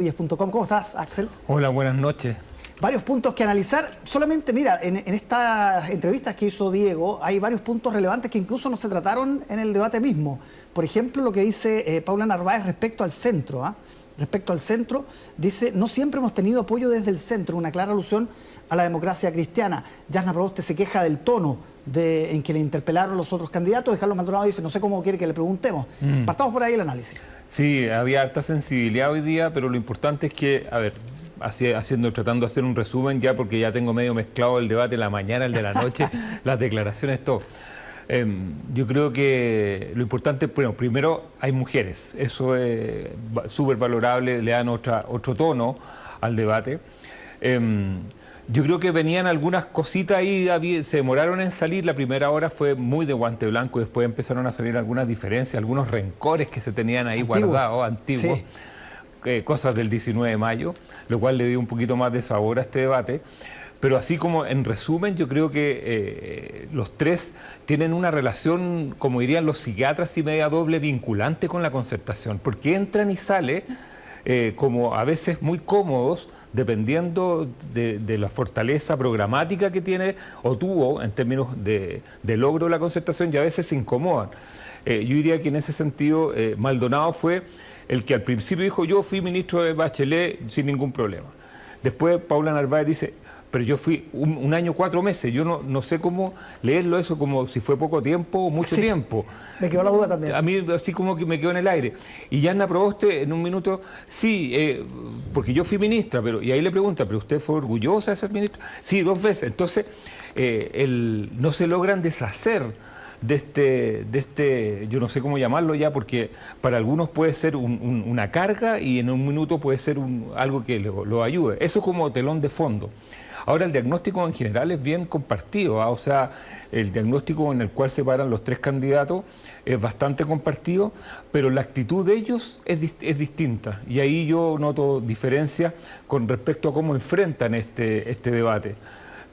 Puntos.com. ¿Cómo estás, Axel? Hola, buenas noches. Varios puntos que analizar. Solamente, mira, en estas entrevistas que hizo Diego, hay varios puntos relevantes que incluso no se trataron en el debate mismo. Por ejemplo, lo que dice Paula Narváez respecto al centro. Respecto al centro, dice, no siempre hemos tenido apoyo desde el centro, una clara alusión a la democracia cristiana. Jasna Proboste se queja del tono en que le interpelaron los otros candidatos, y Carlos Maldonado dice, no sé cómo quiere que le preguntemos. Partamos por ahí el análisis. Sí, había harta sensibilidad hoy día, pero lo importante es que, a ver, tratando de hacer un resumen ya, porque ya tengo medio mezclado el debate de la mañana, el de la noche, las declaraciones, todo. Yo creo que lo importante, bueno, primero hay mujeres, eso es súper valorable, le dan otro tono al debate. Yo creo que venían algunas cositas ahí, se demoraron en salir, la primera hora fue muy de guante blanco, después empezaron a salir algunas diferencias, algunos rencores que se tenían ahí guardados, antiguos, sí. Cosas del 19 de mayo, lo cual le dio un poquito más de sabor a este debate. Pero así como en resumen, yo creo que los tres tienen una relación, como dirían los psiquiatras, y media doble vinculante con la concertación, porque entran y salen como a veces muy cómodos, dependiendo de la fortaleza programática que tiene o tuvo en términos de logro de la concertación, y a veces se incomodan. Yo diría que en ese sentido Maldonado fue el que al principio dijo, yo fui ministro de Bachelet sin ningún problema. Después Paula Narváez dice, pero yo fui un año 4 meses, yo no sé cómo leerlo eso, como si fue poco tiempo o mucho tiempo. Me quedó la duda también. A mí así como que me quedó en el aire. Y Jasna Proboste en un minuto, sí, porque yo fui ministra, y ahí le pregunta, ¿pero usted fue orgullosa de ser ministra? Sí, 2 veces. Entonces, no se logran deshacer de este, yo no sé cómo llamarlo ya, porque para algunos puede ser una carga y en un minuto puede ser algo que lo ayude. Eso como telón de fondo. Ahora, el diagnóstico en general es bien compartido, o sea, el diagnóstico en el cual se paran los 3 candidatos es bastante compartido, pero la actitud de ellos es distinta. Y ahí yo noto diferencia con respecto a cómo enfrentan este debate.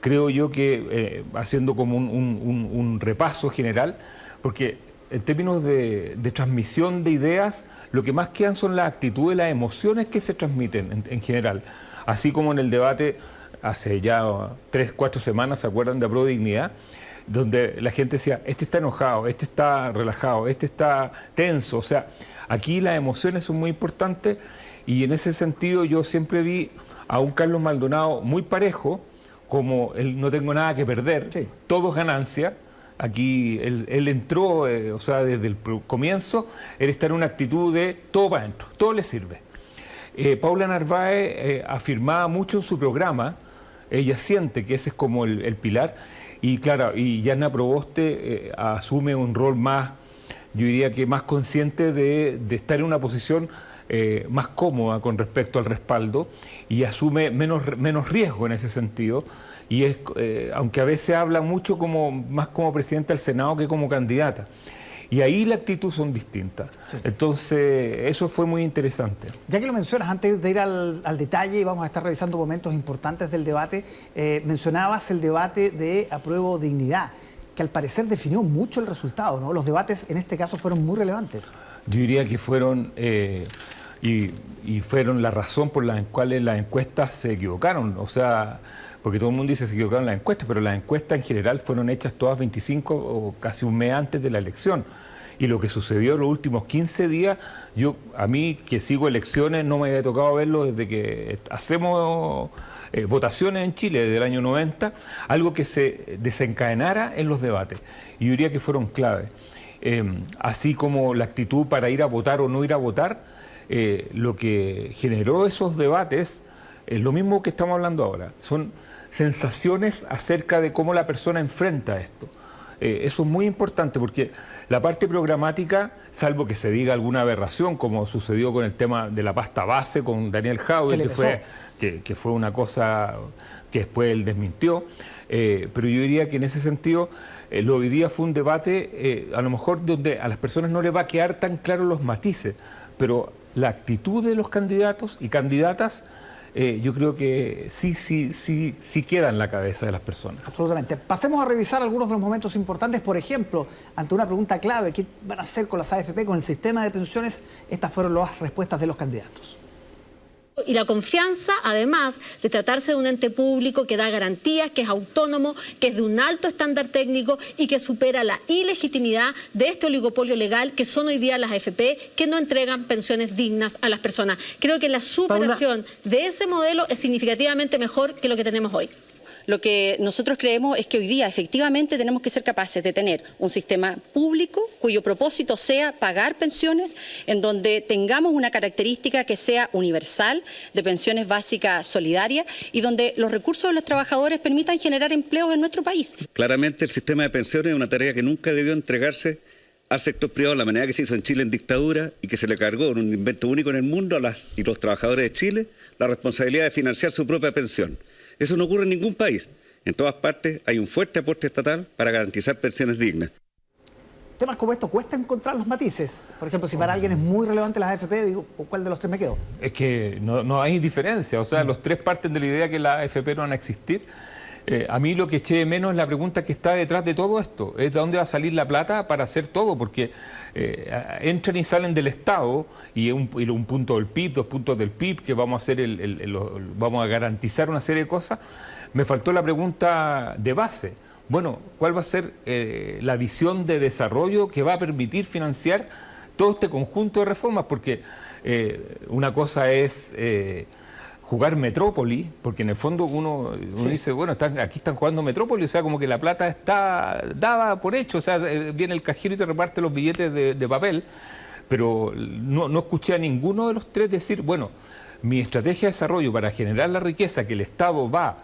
Creo yo que, haciendo como un repaso general, porque en términos de transmisión de ideas, lo que más quedan son las actitudes, las emociones que se transmiten en general. Así como en el debate hace ya 3, 4 semanas, ¿se acuerdan de Apruebo Dignidad? Donde la gente decía, este está enojado, este está relajado, este está tenso. O sea, aquí las emociones son muy importantes, y en ese sentido yo siempre vi a un Carlos Maldonado muy parejo, como él no tengo nada que perder, sí. Todo es ganancia. Aquí él entró, o sea, desde el comienzo, él está en una actitud de todo para adentro, todo le sirve. Paula Narváez afirmaba mucho en su programa, ella siente que ese es como el pilar, y claro, y Jasna Proboste asume un rol más, yo diría que más consciente de estar en una posición más cómoda con respecto al respaldo, y asume menos riesgo en ese sentido, y es aunque a veces habla mucho más como presidenta del Senado que como candidata. Y ahí la actitud son distintas. Sí. Entonces, eso fue muy interesante. Ya que lo mencionas, antes de ir al detalle, y vamos a estar revisando momentos importantes del debate, mencionabas el debate de Apruebo Dignidad, que al parecer definió mucho el resultado, ¿no? Los debates en este caso fueron muy relevantes. Yo diría que fueron, y fueron la razón por la cual las encuestas se equivocaron. O sea, porque todo el mundo dice que se equivocaron las encuestas, pero las encuestas en general fueron hechas todas 25 o casi un mes antes de la elección. Y lo que sucedió en los últimos 15 días, a mí que sigo elecciones no me había tocado verlo desde que hacemos votaciones en Chile, desde el año 90, algo que se desencadenara en los debates. Y yo diría que fueron clave. Así como la actitud para ir a votar o no ir a votar, lo que generó esos debates es lo mismo que estamos hablando ahora. Son sensaciones acerca de cómo la persona enfrenta esto. Eso es muy importante, porque la parte programática, salvo que se diga alguna aberración, como sucedió con el tema de la pasta base con Daniel Jadue, que fue una cosa que después él desmintió, pero yo diría que en ese sentido lo hoy día fue un debate a lo mejor donde a las personas no les va a quedar tan claros los matices, pero la actitud de los candidatos y candidatas yo creo que sí queda en la cabeza de las personas. Absolutamente. Pasemos a revisar algunos de los momentos importantes. Por ejemplo, ante una pregunta clave, ¿qué van a hacer con las AFP, con el sistema de pensiones? Estas fueron las respuestas de los candidatos. Y la confianza, además de tratarse de un ente público que da garantías, que es autónomo, que es de un alto estándar técnico y que supera la ilegitimidad de este oligopolio legal que son hoy día las AFP, que no entregan pensiones dignas a las personas. Creo que la superación de ese modelo es significativamente mejor que lo que tenemos hoy. Lo que nosotros creemos es que hoy día efectivamente tenemos que ser capaces de tener un sistema público cuyo propósito sea pagar pensiones, en donde tengamos una característica que sea universal, de pensiones básicas solidarias, y donde los recursos de los trabajadores permitan generar empleos en nuestro país. Claramente el sistema de pensiones es una tarea que nunca debió entregarse al sector privado, de la manera que se hizo en Chile en dictadura y que se le cargó en un invento único en el mundo a los trabajadores de Chile la responsabilidad de financiar su propia pensión. Eso no ocurre en ningún país. En todas partes hay un fuerte aporte estatal para garantizar pensiones dignas. Temas como esto cuesta encontrar los matices. Por ejemplo, si para alguien es muy relevante las AFP, digo, ¿cuál de los tres me quedo? Es que no hay diferencia. O sea, los tres parten de la idea que las AFP no van a existir. A mí lo que eché de menos es la pregunta que está detrás de todo esto. Es de dónde va a salir la plata para hacer todo, porque entran y salen del Estado y un punto del PIB, 2 puntos del PIB, que vamos a hacer vamos a garantizar una serie de cosas. Me faltó la pregunta de base. Bueno, ¿cuál va a ser la visión de desarrollo que va a permitir financiar todo este conjunto de reformas? Porque una cosa es jugar Metrópoli, porque en el fondo uno dice, bueno, aquí están jugando Metrópoli, o sea, como que la plata está dada por hecho, o sea, viene el cajero y te reparte los billetes de papel, pero no escuché a ninguno de los tres decir, bueno, mi estrategia de desarrollo para generar la riqueza que el Estado va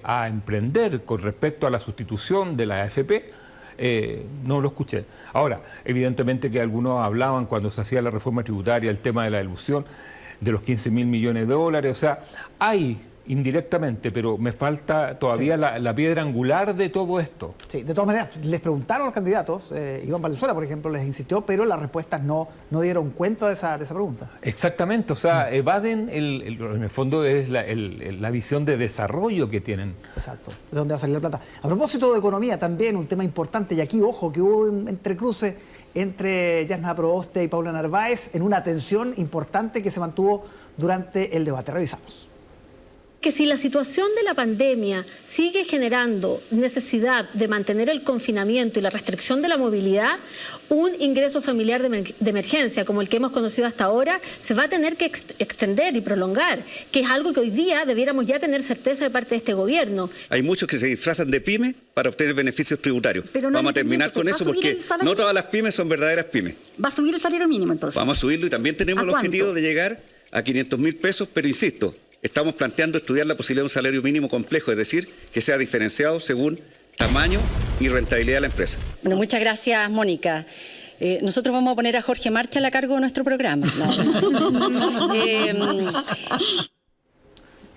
a emprender con respecto a la sustitución de la AFP, no lo escuché. Ahora, evidentemente que algunos hablaban cuando se hacía la reforma tributaria, el tema de la elusión, de los 15.000 millones de dólares, o sea, hay indirectamente, pero me falta todavía la piedra angular de todo esto. Sí, de todas maneras, les preguntaron a los candidatos, Iván Valenzuela, por ejemplo, les insistió, pero las respuestas no dieron cuenta de esa pregunta. Exactamente, o sea, evaden, en el fondo es la visión de desarrollo que tienen. Exacto, de dónde va a salir la plata. A propósito de economía, también un tema importante, y aquí, ojo, que hubo un entrecruce entre Jasna Proboste y Paula Narváez en una tensión importante que se mantuvo durante el debate. Revisamos. Que si la situación de la pandemia sigue generando necesidad de mantener el confinamiento y la restricción de la movilidad, un ingreso familiar de emergencia como el que hemos conocido hasta ahora se va a tener que extender y prolongar, que es algo que hoy día debiéramos ya tener certeza de parte de este gobierno. Hay muchos que se disfrazan de pymes para obtener beneficios tributarios. Pero no vamos a terminar con eso porque no todas las pymes son verdaderas pymes. ¿Va a subir el salario mínimo entonces? Vamos a subirlo y también tenemos el objetivo de llegar a 500.000 pesos, pero insisto, estamos planteando estudiar la posibilidad de un salario mínimo complejo, es decir, que sea diferenciado según tamaño y rentabilidad de la empresa. Bueno, muchas gracias, Mónica. Nosotros vamos a poner a Jorge Marchal a cargo de nuestro programa.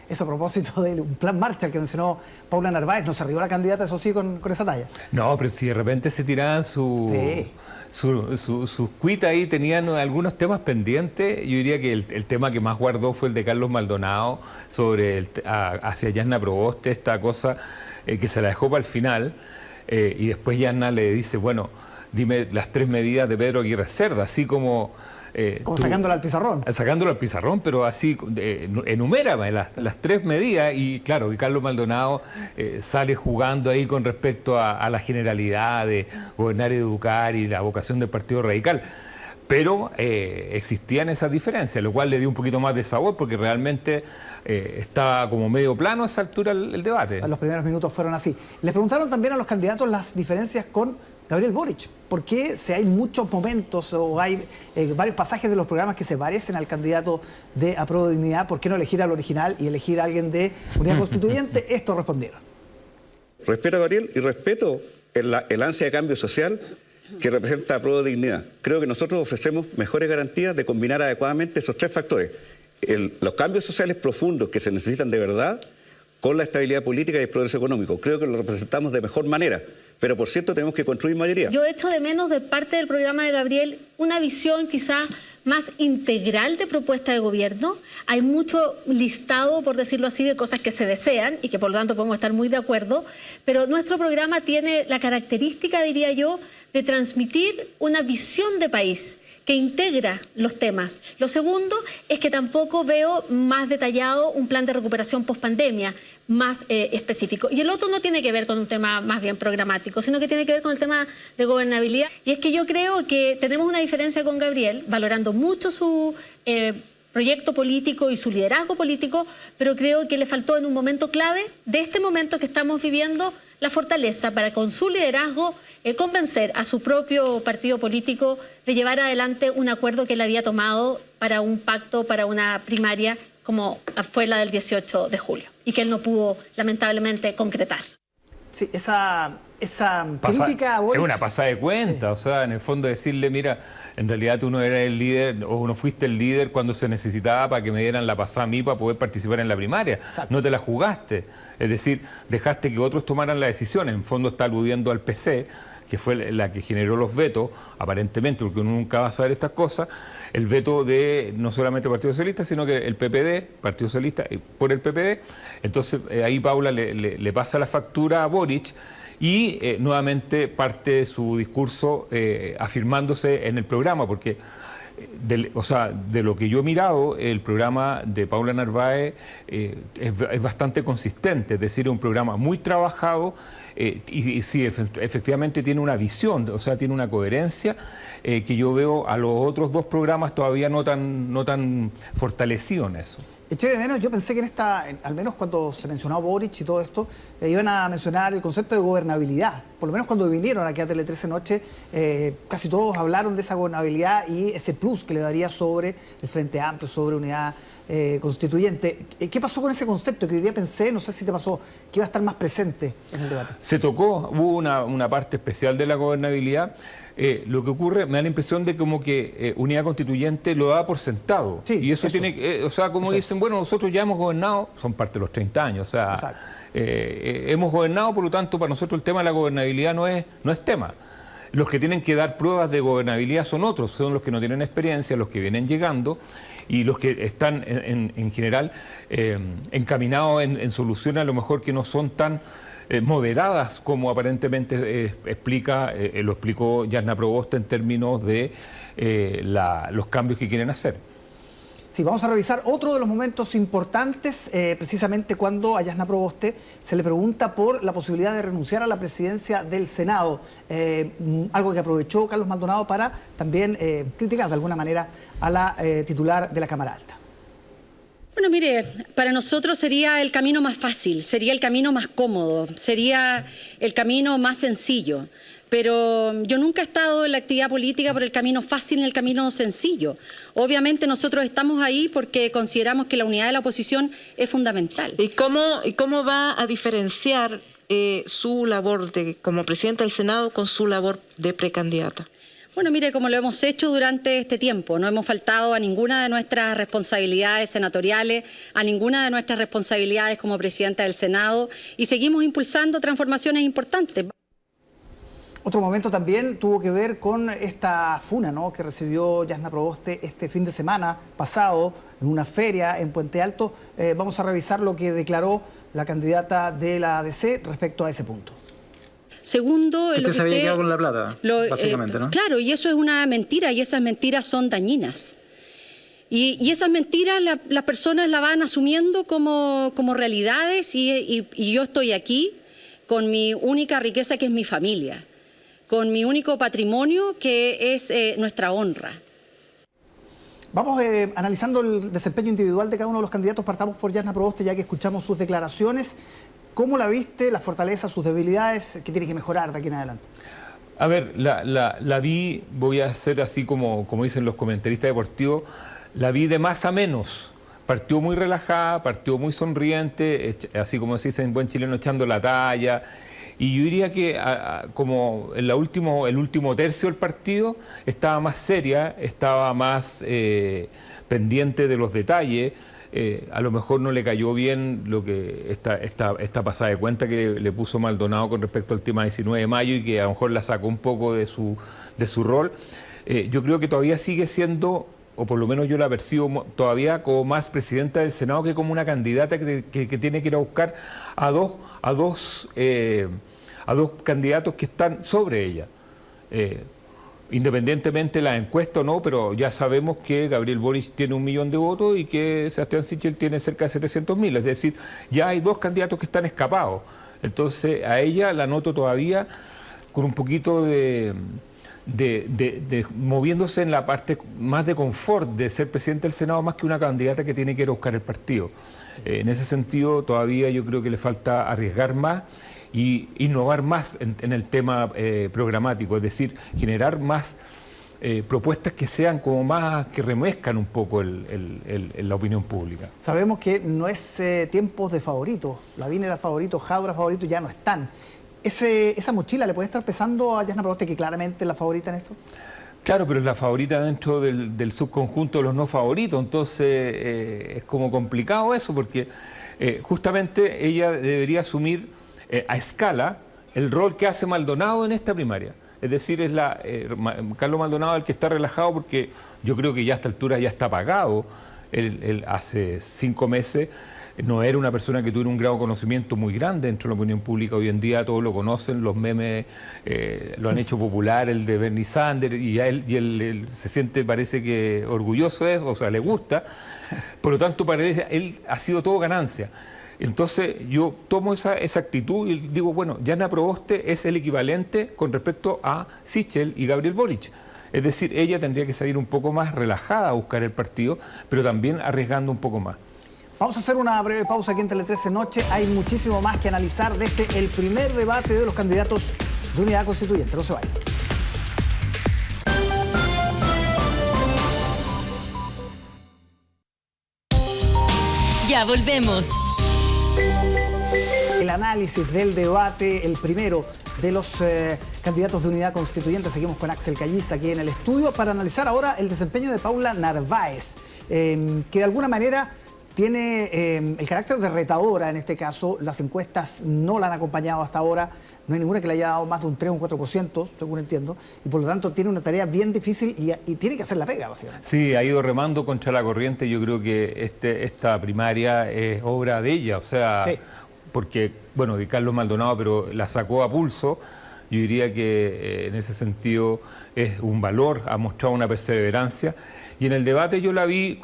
Eso a propósito de un plan Marshall que mencionó Paula Narváez, ¿no se rió la candidata, eso sí, con esa talla? No, pero si de repente se tiraban sus cuitas ahí, tenían algunos temas pendientes. Yo diría que el tema que más guardó fue el de Carlos Maldonado sobre hacia Jasna Proboste, esta cosa que se la dejó para el final, y después Jasna le dice, bueno, dime las 3 medidas de Pedro Aguirre Cerda, así como... sacándola al pizarrón. Sacándola al pizarrón, pero así, enumérame las 3 medidas, y claro, que Carlos Maldonado sale jugando ahí con respecto a la generalidad de gobernar y educar y la vocación del Partido Radical. Pero existían esas diferencias, lo cual le dio un poquito más de sabor, porque realmente estaba como medio plano a esa altura el debate. Los primeros minutos fueron así. Les preguntaron también a los candidatos las diferencias con Gabriel Boric. ¿Por qué, si hay muchos momentos o hay varios pasajes de los programas que se parecen al candidato de Apruebo Dignidad, por qué no elegir al original y elegir a alguien de Unidad Constituyente? Esto respondieron. Respeto a Gabriel y respeto el ansia de cambio social que representa Apruebo Dignidad. Creo que nosotros ofrecemos mejores garantías de combinar adecuadamente esos 3 factores. Los cambios sociales profundos que se necesitan de verdad con la estabilidad política y el progreso económico. Creo que lo representamos de mejor manera. Pero, por cierto, tenemos que construir mayoría. Yo echo de menos de parte del programa de Gabriel una visión quizás más integral de propuesta de gobierno. Hay mucho listado, por decirlo así, de cosas que se desean y que por lo tanto podemos estar muy de acuerdo, pero nuestro programa tiene la característica, diría yo, de transmitir una visión de país que integra los temas. Lo segundo es que tampoco veo más detallado un plan de recuperación post-pandemia más específico. Y el otro no tiene que ver con un tema más bien programático, sino que tiene que ver con el tema de gobernabilidad. Y es que yo creo que tenemos una diferencia con Gabriel, valorando mucho su proyecto político y su liderazgo político, pero creo que le faltó en un momento clave de este momento que estamos viviendo la fortaleza para con su liderazgo convencer a su propio partido político de llevar adelante un acuerdo que él había tomado para un pacto, para una primaria como fue la del 18 de julio y que él no pudo lamentablemente concretar. Sí, esa crítica a Boric es una pasada de cuenta, sí. O sea, en el fondo decirle, mira, en realidad tú no eras el líder o no fuiste el líder cuando se necesitaba para que me dieran la pasada a mí para poder participar en la primaria. Exacto. No te la jugaste. Es decir, dejaste que otros tomaran la decisión. En el fondo está aludiendo al PC, que fue la que generó los vetos, aparentemente, porque uno nunca va a saber estas cosas, el veto de no solamente el Partido Socialista, sino que el PPD, Partido Socialista, por el PPD. Entonces ahí Paula le pasa la factura a Boric y nuevamente parte su discurso afirmándose en el programa, porque de lo que yo he mirado, el programa de Paula Narváez es bastante consistente, es decir, es un programa muy trabajado y sí, efectivamente tiene una visión, o sea, tiene una coherencia que yo veo a los otros dos programas todavía no tan fortalecido en eso. Eché de menos, yo pensé que al menos cuando se mencionó Boric y todo esto, iban a mencionar el concepto de gobernabilidad. Por lo menos cuando vinieron aquí a Tele 13 Noche, casi todos hablaron de esa gobernabilidad y ese plus que le daría sobre el Frente Amplio, sobre Unidad Constituyente. ¿Qué pasó con ese concepto que hoy día pensé, no sé si te pasó, que iba a estar más presente en el debate? Se tocó, hubo una parte especial de la gobernabilidad. Lo que ocurre, me da la impresión de como que Unidad Constituyente lo da por sentado. Sí, y eso tiene, o sea, como eso dicen, bueno, nosotros ya hemos gobernado, son parte de los 30 años, o sea, hemos gobernado, por lo tanto, para nosotros el tema de la gobernabilidad no es tema. Los que tienen que dar pruebas de gobernabilidad son otros, son los que no tienen experiencia, los que vienen llegando y los que están en general encaminados en soluciones a lo mejor que no son tan moderadas como aparentemente lo explicó Yasna Proboste en términos de los cambios que quieren hacer. Sí, vamos a revisar otro de los momentos importantes, precisamente cuando a Yasna Proboste se le pregunta por la posibilidad de renunciar a la presidencia del Senado, algo que aprovechó Carlos Maldonado para también criticar de alguna manera a la titular de la Cámara Alta. Bueno, mire, para nosotros sería el camino más fácil, sería el camino más cómodo, sería el camino más sencillo. Pero yo nunca he estado en la actividad política por el camino fácil ni el camino sencillo. Obviamente nosotros estamos ahí porque consideramos que la unidad de la oposición es fundamental. ¿Y cómo va a diferenciar su labor como presidenta del Senado con su labor de precandidata? Bueno, mire, como lo hemos hecho durante este tiempo, no hemos faltado a ninguna de nuestras responsabilidades senatoriales, a ninguna de nuestras responsabilidades como presidenta del Senado y seguimos impulsando transformaciones importantes. Otro momento también tuvo que ver con esta funa, ¿no?, que recibió Yasna Proboste este fin de semana pasado en una feria en Puente Alto. Vamos a revisar lo que declaró la candidata de la ADC respecto a ese punto. Segundo, usted se había quedado con la plata, básicamente, ¿no? Claro, y eso es una mentira y esas mentiras son dañinas. Y esas mentiras las personas la van asumiendo como realidades y yo estoy aquí con mi única riqueza que es mi familia, con mi único patrimonio que es nuestra honra. Vamos analizando el desempeño individual de cada uno de los candidatos. Partamos por Yasna Proboste, ya que escuchamos sus declaraciones. ¿Cómo la viste, la fortaleza, sus debilidades? ¿Qué tiene que mejorar de aquí en adelante? A ver, la vi, voy a hacer así como dicen los comentaristas deportivos, la vi de más a menos. Partió muy relajada, partió muy sonriente, así como se dice en buen chileno, echando la talla. Y yo diría que como el último tercio del partido estaba más seria, estaba más pendiente de los detalles. A lo mejor no le cayó bien lo que esta pasada de cuenta que le puso Maldonado con respecto al tema 19 de mayo y que a lo mejor la sacó un poco de su rol. Yo creo que todavía sigue siendo, o por lo menos yo la percibo todavía como más presidenta del Senado que como una candidata que tiene que ir a buscar a dos candidatos que están sobre ella. independientemente de la encuesta o no, pero ya sabemos que Gabriel Boric tiene 1 millón de votos y que Sebastián Sichel tiene cerca de 700.000, es decir, ya hay 2 candidatos que están escapados. Entonces a ella la noto todavía con un poquito de moviéndose en la parte más de confort de ser presidente del Senado, más que una candidata que tiene que ir a buscar el partido. En ese sentido todavía yo creo que le falta arriesgar más y innovar más en el tema programático, es decir, generar más propuestas que sean como más, que remezcan un poco la opinión pública. Sabemos que no es tiempos de favoritos. Lavín era favorito, Jadwe era favorito, ya no están. ¿Esa mochila le puede estar pesando a Jasna Proboste, que claramente es la favorita en esto? Claro, pero es la favorita dentro del subconjunto de los no favoritos, entonces es como complicado eso, porque justamente ella debería asumir a escala el rol que hace Maldonado en esta primaria. Es decir, es Carlos Maldonado el que está relajado, porque yo creo que ya a esta altura ya está pagado. Él hace 5 meses no era una persona que tuviera un grado de conocimiento muy grande dentro de la opinión pública. Hoy en día todos lo conocen, los memes lo han hecho popular, el de Bernie Sanders, y él se siente, parece que orgulloso de eso, o sea, le gusta. Por lo tanto, para él ha sido todo ganancia. Entonces yo tomo esa actitud y digo, bueno, Jasna Proboste es el equivalente con respecto a Sichel y Gabriel Boric. Es decir, ella tendría que salir un poco más relajada a buscar el partido, pero también arriesgando un poco más. Vamos a hacer una breve pausa aquí en Tele 13 Noche. Hay muchísimo más que analizar de el primer debate de los candidatos de Unidad Constituyente. No se vayan. Ya volvemos. El análisis del debate, el primero de los candidatos de Unidad Constituyente. Seguimos con Axel Calliza aquí en el estudio para analizar ahora el desempeño de Paula Narváez, que de alguna manera tiene el carácter de retadora en este caso. Las encuestas no la han acompañado hasta ahora. No hay ninguna que le haya dado más de un 3 o un 4%, según entiendo. Y por lo tanto tiene una tarea bien difícil y tiene que hacer la pega, básicamente. Sí, ha ido remando contra la corriente. Yo creo que esta primaria es obra de ella. O sea, sí, porque, bueno, de Carlos Maldonado, pero la sacó a pulso. Yo diría que en ese sentido es un valor, ha mostrado una perseverancia. Y en el debate yo la vi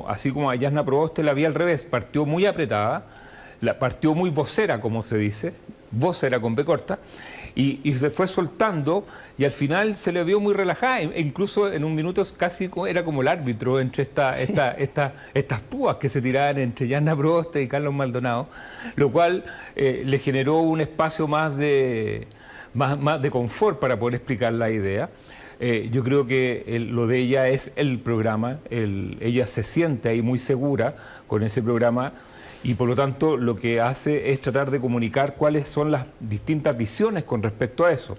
así como a Jasna Proboste, la vi al revés. Partió muy apretada, partió muy vocera, como se dice, vocera con B corta, y se fue soltando y al final se le vio muy relajada. E incluso en un minuto casi era como el árbitro entre estas púas que se tiraban entre Jasna Proboste y Carlos Maldonado, lo cual le generó un espacio más de confort para poder explicar la idea. Yo creo que lo de ella es el programa, ella se siente ahí muy segura con ese programa y por lo tanto lo que hace es tratar de comunicar cuáles son las distintas visiones con respecto a eso.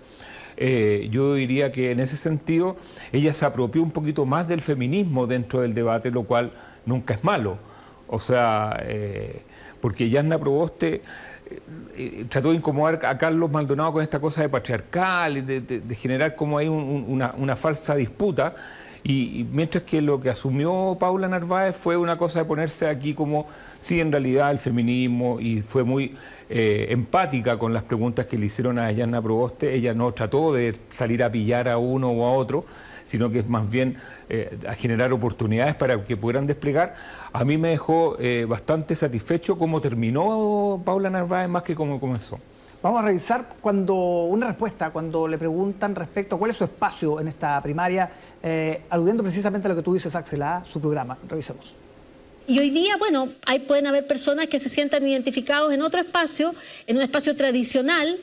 Yo diría que en ese sentido ella se apropió un poquito más del feminismo dentro del debate, lo cual nunca es malo. O sea, porque Jasna Proboste trató de incomodar a Carlos Maldonado con esta cosa de patriarcal, de generar como ahí una falsa disputa, y mientras que lo que asumió Paula Narváez fue una cosa de ponerse aquí como, sí, en realidad el feminismo, y fue muy empática con las preguntas que le hicieron a Jasna Proboste. Ella no trató de salir a pillar a uno o a otro, sino que es más bien a generar oportunidades para que pudieran desplegar. A mí me dejó bastante satisfecho cómo terminó Paula Narváez más que cómo comenzó. Vamos a revisar una respuesta cuando le preguntan respecto a cuál es su espacio en esta primaria, aludiendo precisamente a lo que tú dices, Axel, a su programa. Revisemos. Y hoy día, bueno, pueden haber personas que se sientan identificados en otro espacio, en un espacio tradicional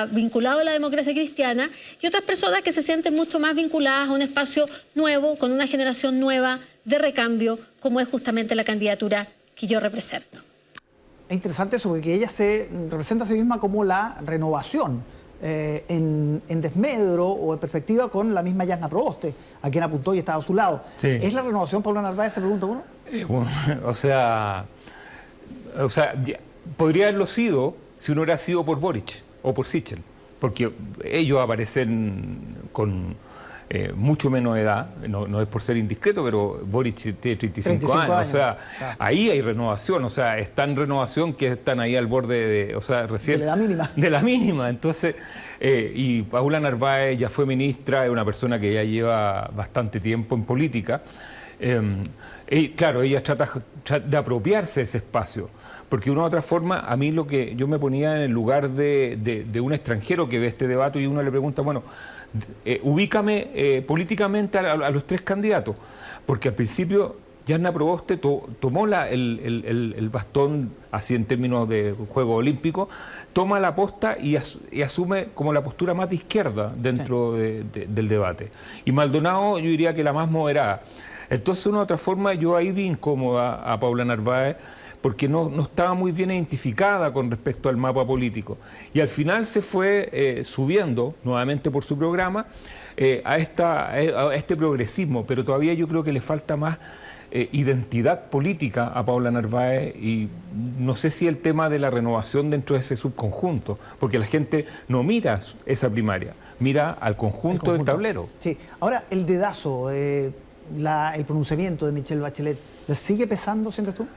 vinculado a la democracia cristiana, y otras personas que se sienten mucho más vinculadas a un espacio nuevo, con una generación nueva de recambio, como es justamente la candidatura que yo represento. Es interesante eso, porque ella se representa a sí misma como la renovación, en desmedro o en perspectiva con la misma Jasna Proboste, a quien apuntó y estaba a su lado. Sí. ¿Es la renovación, Paula Narváez, se pregunta uno? Bueno, o sea, podría haberlo sido si no hubiera sido por Boric o por Sichel, porque ellos aparecen con mucho menos edad, no es por ser indiscreto, pero Boric tiene 35 años. O sea, claro, ahí hay renovación, o sea, está en renovación que están ahí al borde o sea, recién... De la mínima. De la mínima, entonces... y Paula Narváez ya fue ministra, es una persona que ya lleva bastante tiempo en política. Y claro, ella trata de apropiarse de ese espacio, porque de una u otra forma, a mí lo que yo me ponía en el lugar de un extranjero que ve este debate y uno le pregunta, bueno, ubícame políticamente a los tres candidatos, porque al principio Jasna Proboste tomó el bastón, así en términos de Juegos Olímpicos, toma la posta y asume como la postura más de izquierda dentro del debate. Y Maldonado yo diría que la más moderada. Entonces, de una u otra forma, yo ahí vi incómoda a Paula Narváez porque no estaba muy bien identificada con respecto al mapa político. Y al final se fue subiendo, nuevamente por su programa, a este progresismo, pero todavía yo creo que le falta más identidad política a Paula Narváez y no sé si el tema de la renovación dentro de ese subconjunto, porque la gente no mira esa primaria, mira al conjunto del tablero. Sí, ahora el dedazo, el pronunciamiento de Michelle Bachelet, ¿le sigue pesando, sientes tú?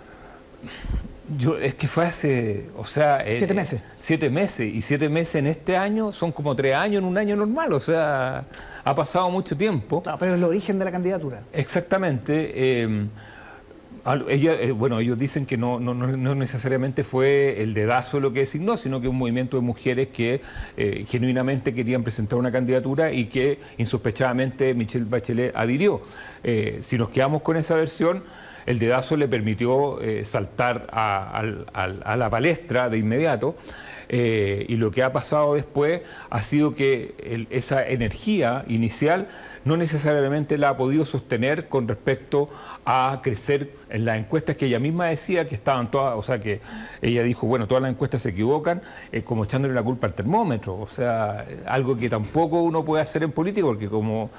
Es que fue hace, o sea... 7 meses. 7 meses, y 7 meses en este año son como 3 años en un año normal, o sea, ha pasado mucho tiempo. Claro, pero es el origen de la candidatura. Exactamente. Bueno, ellos dicen que no necesariamente fue el dedazo lo que designó, sino que un movimiento de mujeres que genuinamente querían presentar una candidatura y que insospechadamente Michelle Bachelet adhirió. Si nos quedamos con esa versión, el dedazo le permitió saltar a la palestra de inmediato, y lo que ha pasado después ha sido que esa energía inicial no necesariamente la ha podido sostener con respecto a crecer en las encuestas que ella misma decía que estaban todas, o sea que ella dijo, bueno, todas las encuestas se equivocan, como echándole la culpa al termómetro, o sea, algo que tampoco uno puede hacer en política, porque como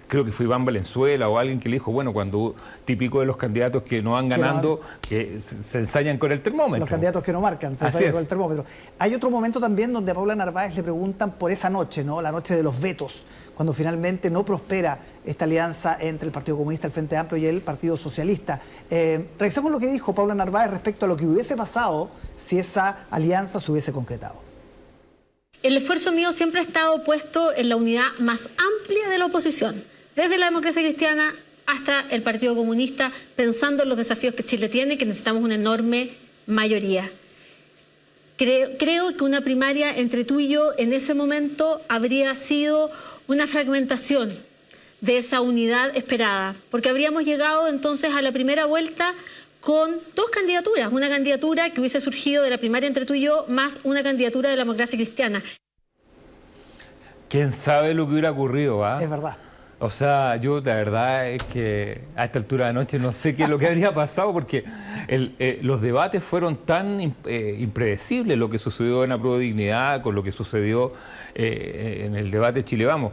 creo que fue Iván Valenzuela o alguien que le dijo, bueno, cuando típico de los candidatos que no van ganando, que se ensañan con el termómetro. Los candidatos que no marcan, se ensañan con el termómetro. Hay otro momento también donde a Paula Narváez le preguntan por esa noche, ¿no? La noche de los vetos, cuando finalmente no prospera esta alianza entre el Partido Comunista, el Frente Amplio y el Partido Socialista. Revisemos lo que dijo Paula Narváez respecto a lo que hubiese pasado si esa alianza se hubiese concretado. El esfuerzo mío siempre ha estado puesto en la unidad más amplia de la oposición, desde la Democracia Cristiana hasta el Partido Comunista, pensando en los desafíos que Chile tiene, que necesitamos una enorme mayoría. Creo que una primaria entre tú y yo en ese momento habría sido una fragmentación de esa unidad esperada, porque habríamos llegado entonces a la primera vuelta con 2 candidaturas, una candidatura que hubiese surgido de la primaria entre tú y yo, más una candidatura de la Democracia Cristiana. ¿Quién sabe lo que hubiera ocurrido, va? Es verdad. O sea, yo la verdad es que a esta altura de la noche no sé qué es lo que habría pasado, porque los debates fueron tan impredecibles, lo que sucedió en Apruebo Dignidad con lo que sucedió en el debate Chile Vamos.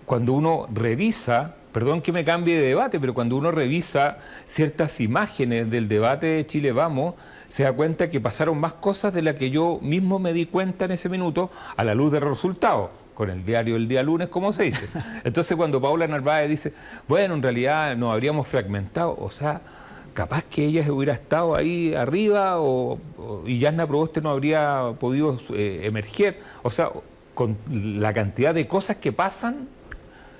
Cuando uno revisa, perdón que me cambie de debate, pero cuando uno revisa ciertas imágenes del debate de Chile Vamos, se da cuenta que pasaron más cosas de las que yo mismo me di cuenta en ese minuto a la luz del resultado, con el diario El Día Lunes, como se dice. Entonces, cuando Paula Narváez dice, bueno, en realidad nos habríamos fragmentado, o sea, capaz que ella hubiera estado ahí arriba y Jasna Proboste no habría podido emerger, o sea, con la cantidad de cosas que pasan,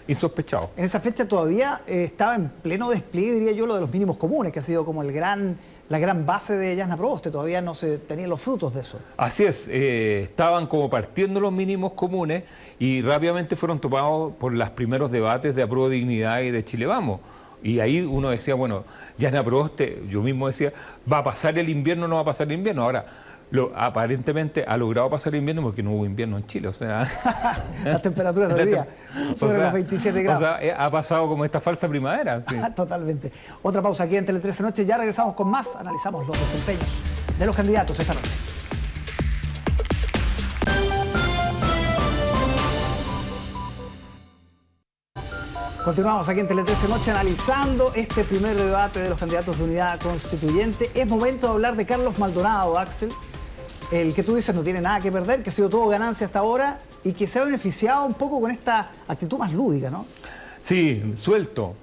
insospechado. En esa fecha todavía estaba en pleno despliegue, diría yo, lo de los mínimos comunes, que ha sido como la gran base de Jasna Proboste. Todavía no se tenían los frutos de eso. Así es, estaban como partiendo los mínimos comunes y rápidamente fueron topados por los primeros debates de Apruebo Dignidad y de Chile Vamos. Y ahí uno decía, bueno, Jasna Proboste, yo mismo decía, ¿va a pasar el invierno o no va a pasar el invierno? Ahora, aparentemente ha logrado pasar el invierno porque no hubo invierno en Chile, o sea... Las temperaturas de hoy día, sobre los 27 grados. O sea, ha pasado como esta falsa primavera. Sí. Totalmente. Otra pausa aquí en Tele 13 Noche, ya regresamos con más, analizamos los desempeños de los candidatos esta noche. Continuamos aquí en Tele 13 Noche analizando este primer debate de los candidatos de unidad constituyente. Es momento de hablar de Carlos Maldonado, Axel. El que tú dices no tiene nada que perder, que ha sido todo ganancia hasta ahora. y que se ha beneficiado un poco con esta actitud más lúdica, ¿no? Sí, suelto.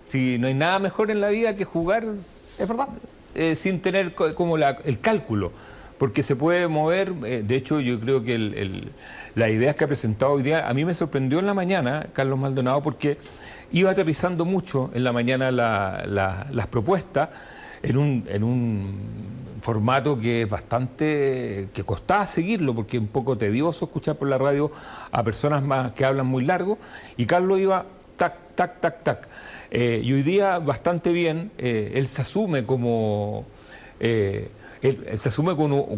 Sí, no hay nada mejor en la vida que jugar. ¿Es verdad? Sin tener como el cálculo, porque se puede mover. De hecho, yo creo que las ideas que ha presentado hoy día, a mí me sorprendió en la mañana Carlos Maldonado, porque iba aterrizando mucho en la mañana las propuestas en un formato que es bastante, que costaba seguirlo, porque es un poco tedioso escuchar por la radio a personas más que hablan muy largo, y Carlos iba tac, tac, tac, tac. Y hoy día bastante bien, él se asume como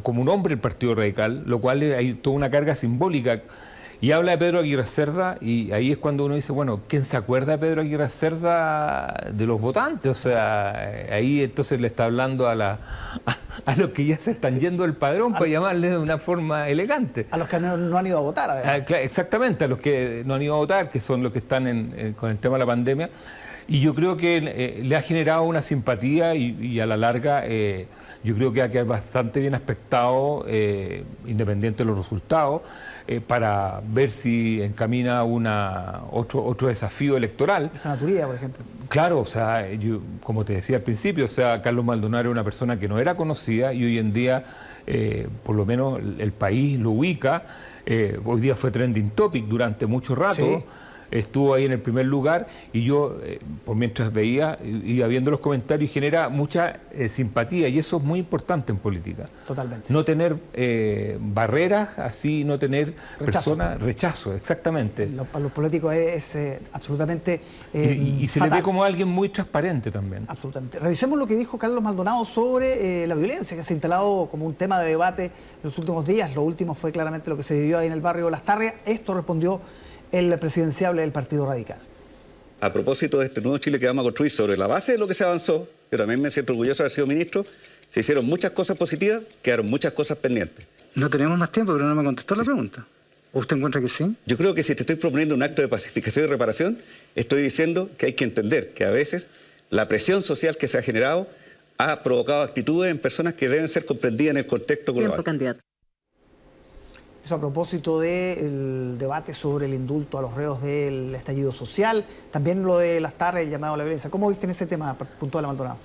como un hombre del Partido Radical, lo cual hay toda una carga simbólica. Y habla de Pedro Aguirre Cerda, y ahí es cuando uno dice, bueno, ¿quién se acuerda de Pedro Aguirre Cerda de los votantes? O sea, ahí entonces le está hablando a los que ya se están yendo del padrón, para llamarle de una forma elegante. A los que no han ido a votar, además. Exactamente, a los que no han ido a votar, que son los que están con el tema de la pandemia. Y yo creo que le ha generado una simpatía y a la larga yo creo que va a quedar bastante bien aspectado, independiente de los resultados, para ver si encamina otro desafío electoral. Senaturía, por ejemplo. Claro, o sea, yo, como te decía al principio, o sea, Carlos Maldonado era una persona que no era conocida y hoy en día, por lo menos el país lo ubica. Hoy día fue trending topic durante mucho rato. Sí. Estuvo ahí en el primer lugar y yo, por mientras veía, iba viendo los comentarios y genera mucha simpatía, y eso es muy importante en política. Totalmente. No tener barreras, así no tener personas, rechazo, exactamente. Para los políticos es absolutamente y se fatal. le ve como alguien muy transparente también. Absolutamente. Revisemos lo que dijo Carlos Maldonado sobre la violencia que se ha instalado como un tema de debate en los últimos días. Lo último fue claramente lo que se vivió ahí en el barrio Las Tarrias. Esto respondió el presidenciable del Partido Radical. A propósito de este nuevo Chile que vamos a construir sobre la base de lo que se avanzó, yo también me siento orgulloso de haber sido ministro, se hicieron muchas cosas positivas, quedaron muchas cosas pendientes. No tenemos más tiempo, pero no me contestó la pregunta. ¿O usted encuentra que sí? Yo creo que si te estoy proponiendo un acto de pacificación y reparación, estoy diciendo que hay que entender que a veces la presión social que se ha generado ha provocado actitudes en personas que deben ser comprendidas en el contexto global. Tiempo, candidato. Eso a propósito del debate sobre el indulto a los reos del estallido social, también lo de Las Tarrias, el llamado a la violencia. ¿Cómo viste en ese tema puntual, Maldonado?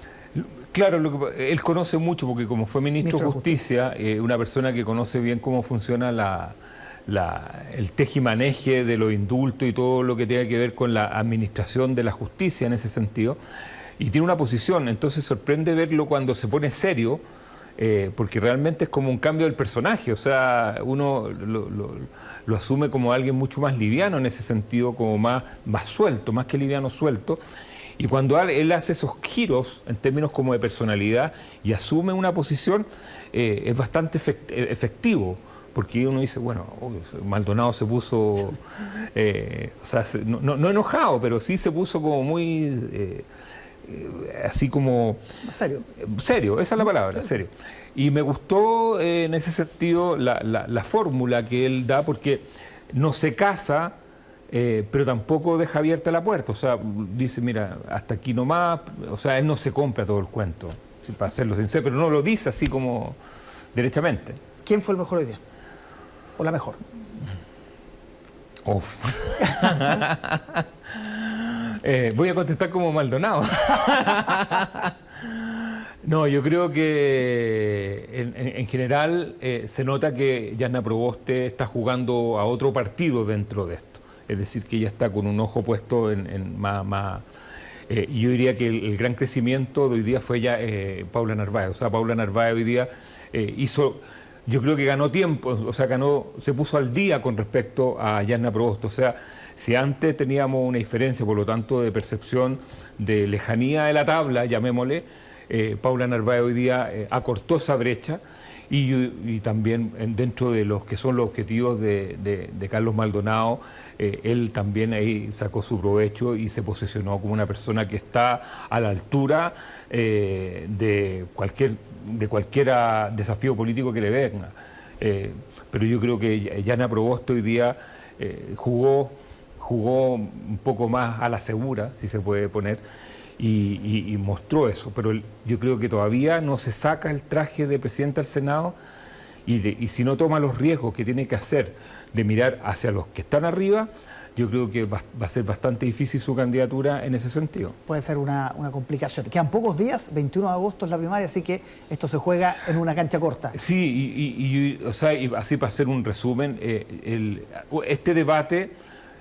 Claro, él conoce mucho, porque como fue ministro de Justicia, una persona que conoce bien cómo funciona el tejimaneje de los indultos y todo lo que tenga que ver con la administración de la justicia en ese sentido, y tiene una posición. Entonces sorprende verlo cuando se pone serio, porque realmente es como un cambio del personaje. O sea, uno lo asume como alguien mucho más liviano en ese sentido, como más suelto, más que liviano, suelto. Y cuando él hace esos giros en términos como de personalidad y asume una posición, es bastante efectivo. Porque uno dice, bueno, Maldonado se puso, o sea, no enojado, pero sí se puso como muy... así como... Serio. Serio, esa es la palabra, serio. Y me gustó en ese sentido la fórmula que él da, porque no se casa, pero tampoco deja abierta la puerta. O sea, dice, mira, hasta aquí nomás. O sea, él no se compra todo el cuento, para hacerlo sincero, pero no lo dice así como derechamente. ¿Quién fue el mejor hoy día? ¿O la mejor? Uf. Voy a contestar como Maldonado. No, yo creo que en general se nota que Yanna Proboste está jugando a otro partido dentro de esto. Es decir, que ella está con un ojo puesto en más... y yo diría que el gran crecimiento de hoy día fue ya Paula Narváez. O sea, Paula Narváez hoy día hizo... Yo creo que ganó tiempo, o sea, se puso al día con respecto a Yanna Proboste. O sea, si antes teníamos una diferencia, por lo tanto, de percepción de lejanía de la tabla, llamémosle, Paula Narváez hoy día acortó esa brecha, y también dentro de los que son los objetivos de Carlos Maldonado, él también ahí sacó su provecho y se posicionó como una persona que está a la altura de cualquier desafío político que le venga. Pero yo creo que Yanna Proboste hoy día jugó un poco más a la segura, si se puede poner, y mostró eso. Pero yo creo que todavía no se saca el traje de presidente del Senado, y si no toma los riesgos que tiene que hacer de mirar hacia los que están arriba, yo creo que va a ser bastante difícil su candidatura en ese sentido. Puede ser una complicación. Quedan pocos días, 21 de agosto es la primaria, así que esto se juega en una cancha corta. Sí, o sea, y así para hacer un resumen, este debate,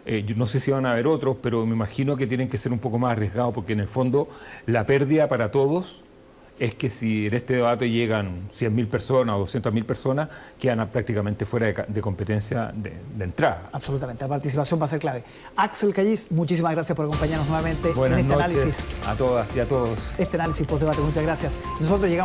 yo no sé si van a haber otros, pero me imagino que tienen que ser un poco más arriesgados, porque en el fondo la pérdida para todos es que si en este debate llegan 100.000 personas o 200.000 personas, quedan prácticamente fuera de competencia de entrada. Absolutamente, la participación va a ser clave. Axel Callis, muchísimas gracias por acompañarnos nuevamente en este análisis. A todas y a todos. Este análisis post-debate, muchas gracias. Nosotros llegamos